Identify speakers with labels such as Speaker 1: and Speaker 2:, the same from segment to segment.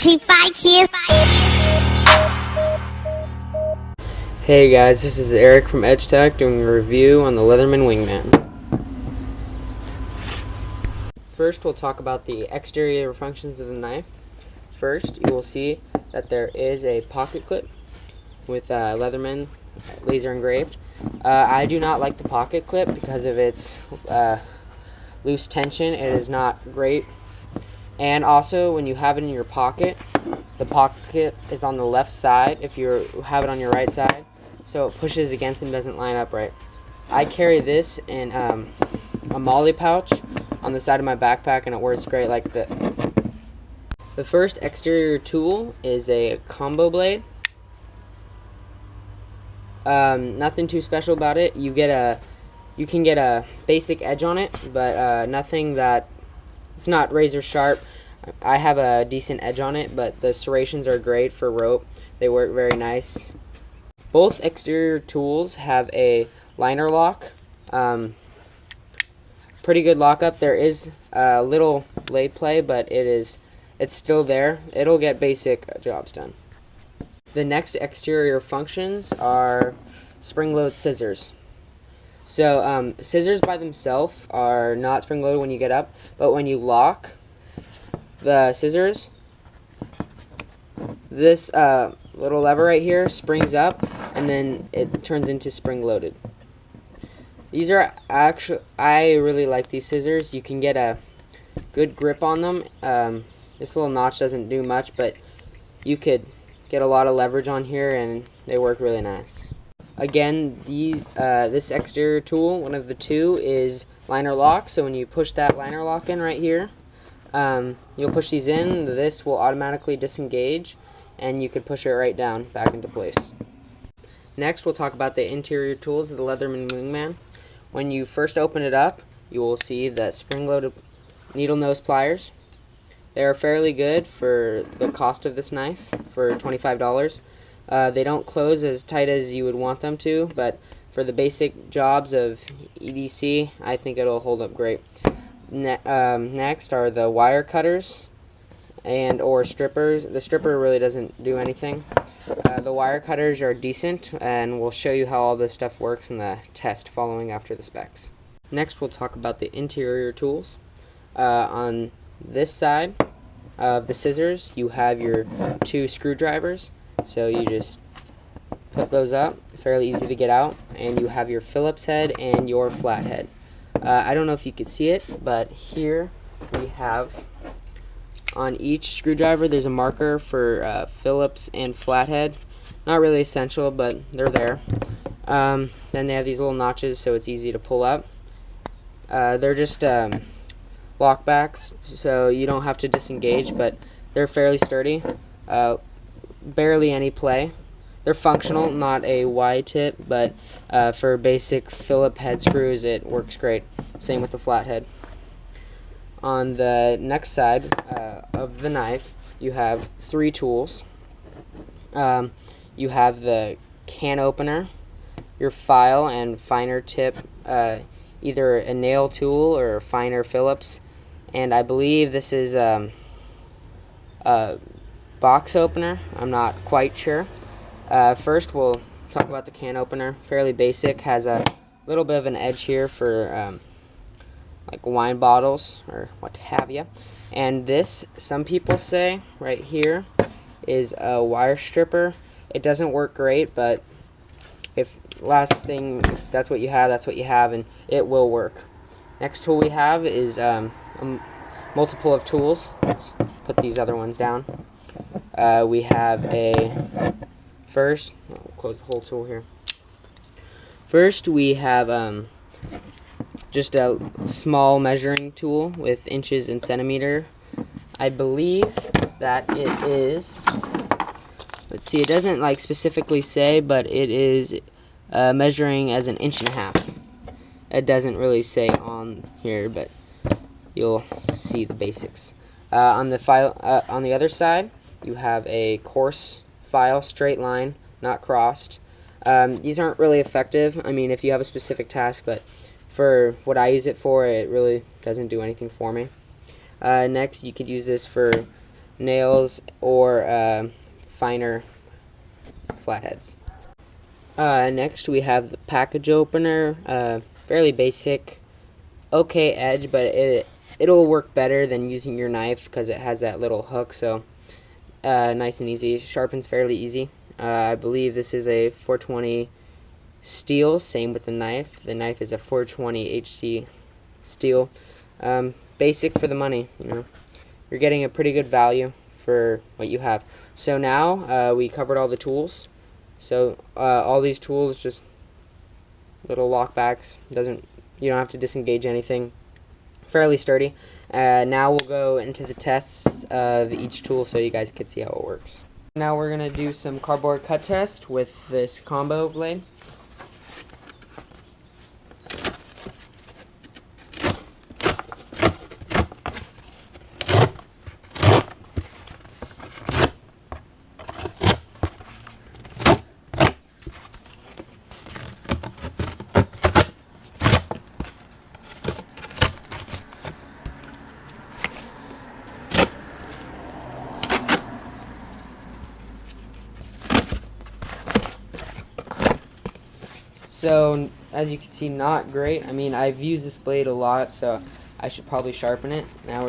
Speaker 1: Hey guys, this is Eric from EdgeTech doing a review on the Leatherman Wingman. First, we'll talk about the exterior functions of the knife. First, you will see that there is a pocket clip with Leatherman laser engraved. I do not like the pocket clip because of its loose tension. It is not great. And also, when you have it in your pocket, the pocket is on the left side if you have it on your right side, so it pushes against and doesn't line up right. I carry this in a molly pouch on the side of my backpack, and it works great like that. The first exterior tool is a combo blade. Nothing too special about it. You can get a basic edge on it, but nothing that it's not razor sharp. I have a decent edge on it, but the serrations are great for rope. They work very nice. Both exterior tools have a liner lock. Pretty good lockup. There is a little blade play, but it's still there. It'll get basic jobs done. The next exterior functions are spring-load scissors. So scissors by themselves are not spring-loaded when you get up, but when you lock the scissors, this little lever right here springs up, and then it turns into spring-loaded. These are actually, I really like these scissors. You can get a good grip on them. This little notch doesn't do much, but you could get a lot of leverage on here, and they work really nice. Again, this exterior tool, one of the two, is liner lock. So when you push that liner lock in right here, you'll push these in. This will automatically disengage, and you could push it right down back into place. Next, we'll talk about the interior tools of the Leatherman Wingman. When you first open it up, you will see the spring-loaded needle nose pliers. They are fairly good for the cost of this knife, for $25. They don't close as tight as you would want them to, but for the basic jobs of EDC, I think it'll hold up great. Next are the wire cutters and or strippers. The stripper really doesn't do anything. The wire cutters are decent, and we'll show you how all this stuff works in the test following after the specs. Next, we'll talk about the interior tools. On this side of the scissors, you have your two screwdrivers. So you just put those up, fairly easy to get out, and you have your Phillips head and your flathead. I don't know if you could see it, but here we have on each screwdriver there's a marker for Phillips and flathead. Not really essential, but they're there. Then they have these little notches, so it's easy to pull up. They're just lockbacks, so you don't have to disengage, but they're fairly sturdy. Barely any play. They're functional, not a Y tip, but for basic Phillips head screws it works great. Same with the flathead. On the next side of the knife, you have three tools. You have the can opener, your file and finer tip, either a nail tool or a finer Phillips, and I believe this is a box opener. I'm not quite sure. First, we'll talk about the can opener. Fairly basic. Has a little bit of an edge here for like wine bottles or what have you. And this, some people say right here, is a wire stripper. It doesn't work great, but if that's what you have, that's what you have, and it will work. Next tool we have is a multiple of tools. Let's put these other ones down. We have first, we'll close the whole tool here. First, we have just a small measuring tool with inches and centimeter. I believe that it is, let's see, it doesn't like specifically say, but it is measuring as 1.5 inches. It doesn't really say on here, but you'll see the basics. On the other side, you have a coarse file, straight line, not crossed. These aren't really effective, I mean, if you have a specific task, but for what I use it for, it really doesn't do anything for me. Next, you could use this for nails or finer flatheads. Next we have the package opener. Fairly basic, okay edge, but it'll work better than using your knife because it has that little hook. So nice and easy. Sharpens fairly easy. I believe this is a 420 steel. Same with the knife. The knife is a 420 HC steel. Basic for the money. You know, you're getting a pretty good value for what you have. So now we covered all the tools. So all these tools, just little lockbacks. You don't have to disengage anything. Fairly sturdy. Now we'll go into the tests of each tool so you guys can see how it works. Now we're gonna do some cardboard cut test with this combo blade. So, as you can see, not great. I mean, I've used this blade a lot, so I should probably sharpen it. Now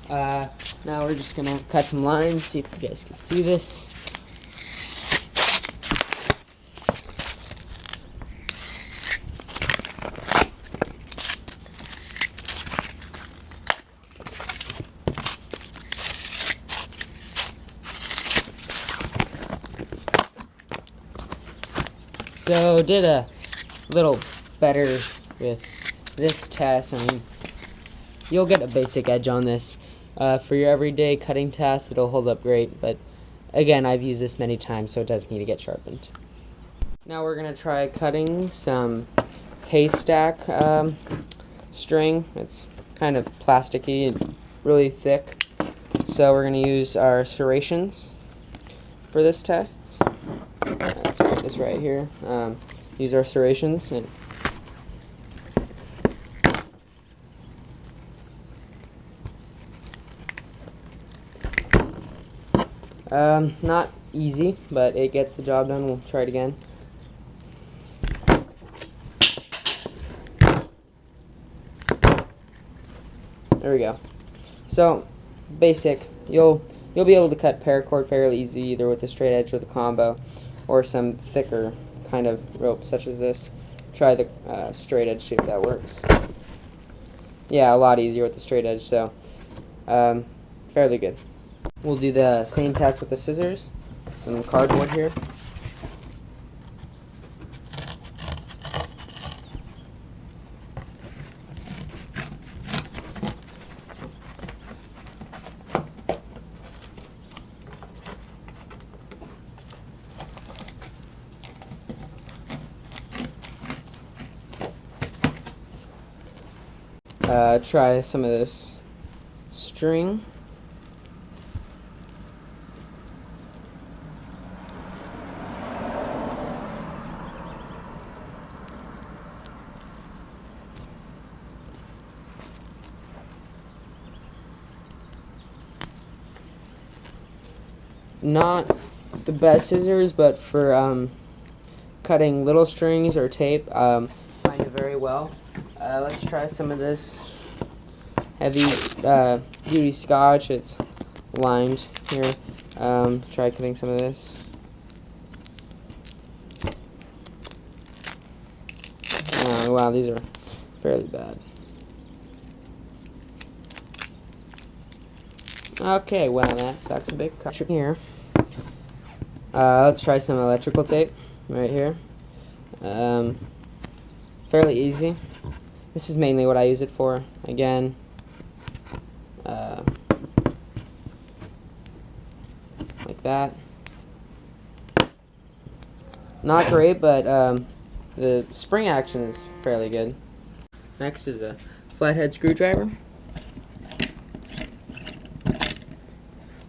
Speaker 1: we're just gonna cut some lines, see if you guys can see this. So did a little better with this test. I mean, you'll get a basic edge on this. For your everyday cutting tasks, it'll hold up great, but again, I've used this many times, so it does need to get sharpened. Now we're going to try cutting some haystack string. It's kind of plasticky and really thick, so we're going to use our serrations for this test. Let's put this right here. Use our serrations and not easy, but it gets the job done. We'll try it again. There we go. So basic. You'll be able to cut paracord fairly easy, either with the straight edge or the combo, or some thicker kind of rope such as this. Try the straight edge, see if that works. Yeah, a lot easier with the straight edge, so fairly good. We'll do the same test with the scissors. Some cardboard here. Try some of this string. Not the best scissors, but for cutting little strings or tape, find it very well. Let's try some of this heavy duty scotch. It's lined here. Try cutting some of this. Oh, wow, these are fairly bad. Okay, well, that sucks a bit. Cut here. Let's try some electrical tape right here. Fairly easy. This is mainly what I use it for. Again, like that. Not great, but the spring action is fairly good. Next is a flathead screwdriver.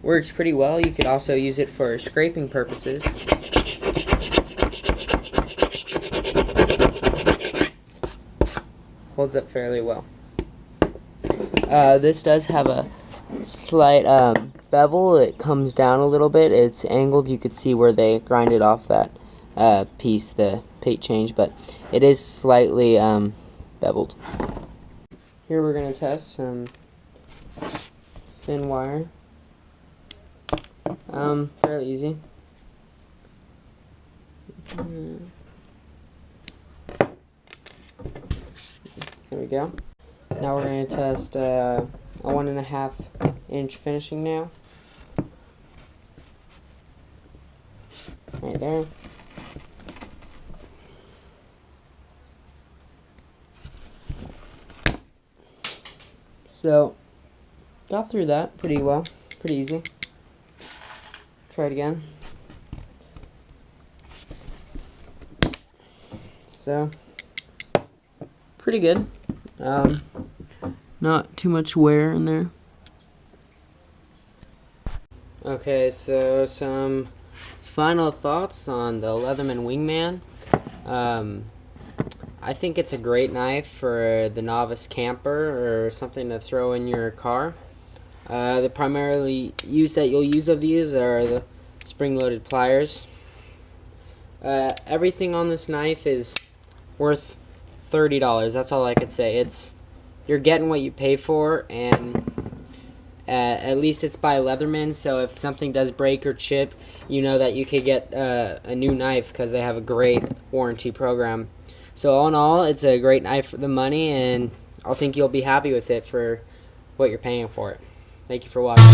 Speaker 1: Works pretty well. You could also use it for scraping purposes. Holds up fairly well. This does have a slight bevel. It comes down a little bit. It's angled. You could see where they grinded off that piece, the paint change, but it is slightly beveled. Here we're going to test some thin wire. Fairly easy. There we go. Now we're going to test a 1.5 inch finishing nail. Right there. So, got through that pretty well. Pretty easy. Try it again. So, pretty good. Not too much wear in there. Okay, so some final thoughts on the Leatherman Wingman. I think it's a great knife for the novice camper or something to throw in your car. The primarily use that you'll use of these are the spring-loaded pliers. Everything on this knife is worth $30. That's all I could say. You're getting what you pay for, and at least it's by Leatherman, so if something does break or chip, you know that you could get a new knife because they have a great warranty program. So all in all, it's a great knife for the money, and I think you'll be happy with it for what you're paying for it. Thank you for watching.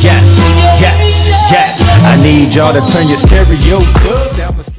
Speaker 2: Yes, yes, yes. I need y'all to turn your stereos up.